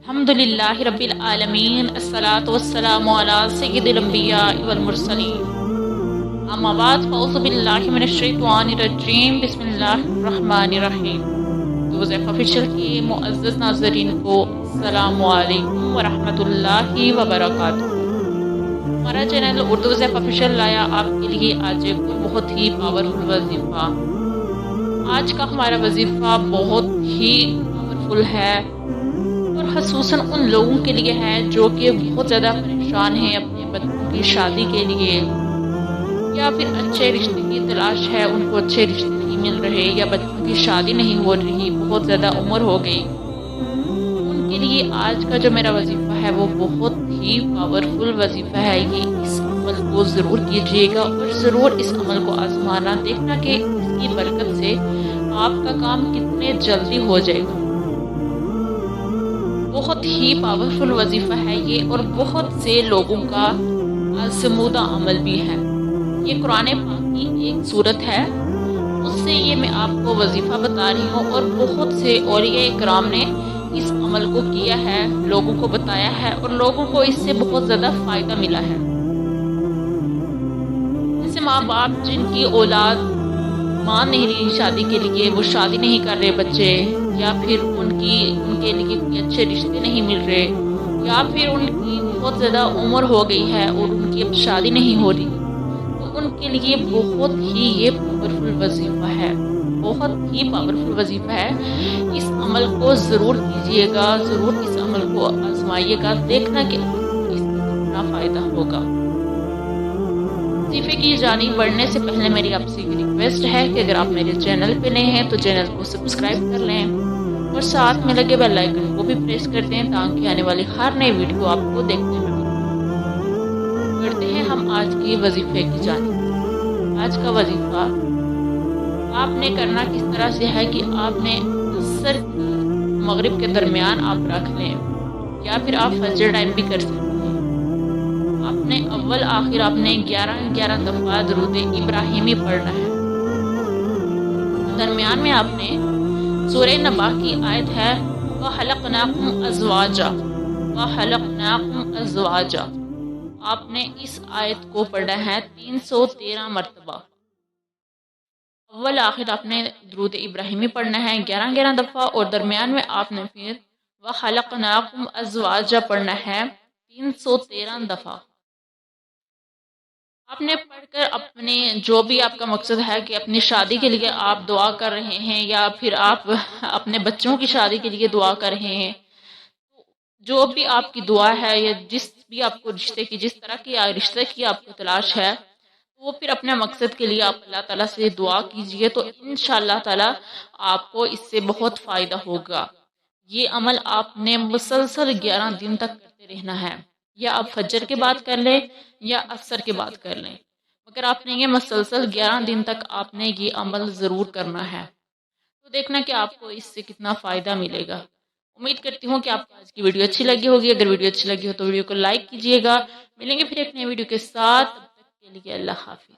الحمدللہ رب العالمین الصلاۃ والسلام علی سید الانبیاء والمرسلین اما بعد فاعوذ باللہ من الشیطان الرجیم بسم اللہ الرحمن الرحیم۔ حذیفہ آفیشیل کے معزز ناظرین کو السلام علیکم ورحمۃ اللہ وبرکاتہ۔ ہمارا چینل اردو حذیفہ آفیشیل لایا آپ کے لیے آج ایک بہت ہی پاورفل وظیفہ۔ آج کا ہمارا وظیفہ بہت ہی پاورفل ہے اور خصوصاً ان لوگوں کے لیے ہے جو کہ بہت زیادہ پریشان ہیں اپنے بچوں کی شادی کے لیے، یا پھر اچھے رشتے کی تلاش ہے، ان کو اچھے رشتے نہیں مل رہے، یا بچوں کی شادی نہیں ہو رہی، بہت زیادہ عمر ہو گئی۔ ان کے لیے آج کا جو میرا وظیفہ ہے وہ بہت ہی پاورفل وظیفہ ہے۔ یہ اس عمل کو ضرور کیجیے گا اور ضرور اس عمل کو آزمانا، دیکھنا کہ اس کی برکت سے آپ کا کام کتنے جلدی ہو جائے گا۔ بہت ہی پاورفل وظیفہ ہے یہ، اور بہت سے لوگوں کا آزمودہ عمل بھی ہے۔ یہ قرآن پاک کی ایک صورت ہے، اس سے یہ میں آپ کو وظیفہ بتا رہی ہوں، اور بہت سے اولیاء کرام نے اس عمل کو کیا ہے، لوگوں کو بتایا ہے، اور لوگوں کو اس سے بہت زیادہ فائدہ ملا ہے۔ جیسے ماں باپ جن کی اولاد مان نہیں رہی شادی کے لیے، وہ شادی نہیں کر رہے بچے، یا پھر ان کے لیے کوئی اچھے رشتے نہیں مل رہے، یا پھر ان کی بہت زیادہ عمر ہو گئی ہے اور ان کی اب شادی نہیں ہو رہی، تو ان کے لیے بہت ہی یہ پاورفل وظیفہ ہے، بہت ہی پاورفل وظیفہ ہے۔ اس عمل کو ضرور کیجیے گا، ضرور اس عمل کو آزمائیے گا، دیکھنا کہ اس سے کتنا فائدہ ہوگا۔ وظیفے کی جانب بڑھنے سے پہلے میری آپ سے ایک ریکویسٹ ہے کہ اگر آپ میرے چینل پہ نئے ہیں تو چینل کو سبسکرائب کر لیں، اور ساتھ میں لگے بیل آئیکن کو بھی پریس کر دیں تاکہ آنے والی ہر نئی ویڈیو آپ کو دیکھنے میں ملے۔ بڑھتے ہیں ہم آج کی وظیفے کی جانب۔ آج کا وظیفہ آپ نے کرنا کس طرح سے ہے کہ آپ نے عصر مغرب کے درمیان آپ رکھ لیں، یا پھر آپ فجر ٹائم بھی کر سکتے ہیں۔ آپ نے اول آخر آپ نے 11 دفعہ درود ابراہیمی پڑھنا ہے۔ درمیان میں آپ نے سورہ نبا کی آیت ہے وَخَلَقْنَاكُمْ أَزْوَاجًا وَخَلَقْنَاكُمْ أَزْوَاجًا، آپ نے اس آیت کو پڑھنا ہے 313 مرتبہ۔ اول آخر آپ نے درود ابراہیمی پڑھنا ہے 11 دفعہ، اور درمیان میں آپ نے پھر وَخَلَقْنَاكُمْ أَزْوَاجًا پڑھنا ہے 313 دفعہ۔ آپ نے پڑھ کر اپنے جو بھی آپ کا مقصد ہے کہ اپنی شادی کے لیے آپ دعا کر رہے ہیں، یا پھر آپ اپنے بچوں کی شادی کے لیے دعا کر رہے ہیں، جو بھی آپ کی دعا ہے، یا جس بھی آپ کو جس طرح کی رشتے کی آپ کو تلاش ہے، وہ پھر اپنے مقصد کے لیے آپ اللہ تعالیٰ سے دعا کیجئے، تو انشاءاللہ تعالیٰ آپ کو اس سے بہت فائدہ ہوگا۔ یہ عمل آپ نے مسلسل 11 دن تک کرتے رہنا ہے، یا آپ فجر کے بعد کر لیں یا عصر کے بعد کر لیں، مگر آپ نے یہ مسلسل 11 دن تک آپ نے یہ عمل ضرور کرنا ہے، تو دیکھنا کہ آپ کو اس سے کتنا فائدہ ملے گا۔ امید کرتی ہوں کہ آپ کو آج کی ویڈیو اچھی لگی ہوگی۔ اگر ویڈیو اچھی لگی ہو تو ویڈیو کو لائک کیجیے گا۔ ملیں گے پھر ایک نئی ویڈیو کے ساتھ، تب تک کے لیے اللہ حافظ۔